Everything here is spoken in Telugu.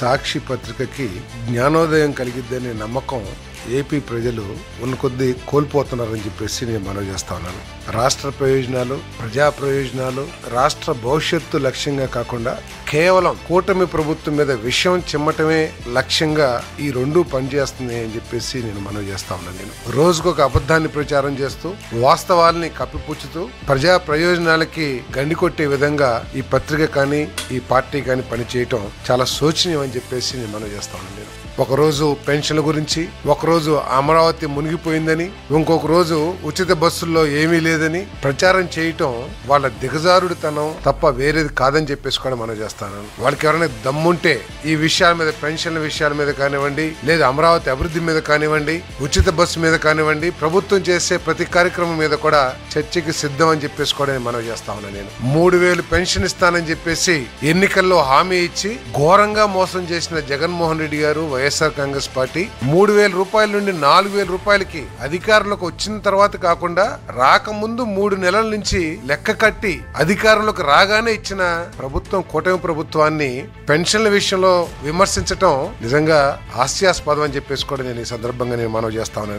సాక్షి పత్రికకి జ్ఞానోదయం కలిగిద్దనే నమ్మకం ఏపీ ప్రజలు ఉన్న కొద్దీ కోల్పోతున్నారని చెప్పేసి నేను మనవి చేస్తా ఉన్నాను. రాష్ట్ర ప్రయోజనాలు, ప్రజా ప్రయోజనాలు, రాష్ట్ర భవిష్యత్తు లక్ష్యంగా కాకుండా కేవలం కూటమి ప్రభుత్వం మీద విషయం చిమ్మటమే లక్ష్యంగా ఈ రెండు పనిచేస్తుంది అని చెప్పేసి నేను మనవి చేస్తా ఉన్నాను. నేను రోజుకొక అబద్ధాన్ని ప్రచారం చేస్తూ వాస్తవాల్ని కప్పిపుచ్చుతూ ప్రజా ప్రయోజనాలకి గండి కొట్టే విధంగా ఈ పత్రిక కానీ ఈ పార్టీ కానీ పనిచేయటం చాలా శోచనీయం అని చెప్పేసి నేను మనవి చేస్తా ఉన్నాను. నేను ఒకరోజు పెన్షన్ల గురించి, ఒకరోజు అమరావతి మునిగిపోయిందని, ఇంకొక రోజు ఉచిత బస్సుల్లో ఏమీ లేదని ప్రచారం చేయటం వాళ్ళ దిగజారుడితనం తప్ప వేరేది కాదని చెప్పేసి కూడా మనం చేస్తాను. వాళ్ళకి ఎవరైనా దమ్ముంటే ఈ విషయాల మీద, పెన్షన్ల విషయాల మీద కానివ్వండి, లేదా అమరావతి అభివృద్ధి మీద కానివ్వండి, ఉచిత బస్సు మీద కానివ్వండి, ప్రభుత్వం చేసే ప్రతి కార్యక్రమం మీద కూడా చర్చకి సిద్ధం అని చెప్పేసి కూడా మనం చేస్తా ఉన్నాను. నేను 3,000 పెన్షన్ ఇస్తానని చెప్పేసి ఎన్నికల్లో హామీ ఇచ్చి ఘోరంగా మోసం చేసిన జగన్మోహన్ రెడ్డి గారు, వైఎస్ఆర్ కాంగ్రెస్ పార్టీ 3,000 రూపాయల నుండి 4,000 రూపాయలకి అధికారంలోకి వచ్చిన తర్వాత కాకుండా రాకముందు 3 నెలల నుంచి లెక్క కట్టి అధికారంలోకి రాగానే ఇచ్చిన ప్రభుత్వం, కూటమి ప్రభుత్వాన్ని పెన్షన్ల విషయంలో విమర్శించటం నిజంగా హాస్యాస్పదం అని చెప్పేసి కూడా నేను ఈ సందర్భంగా నేను మనవి చేస్తా ఉన్నాను.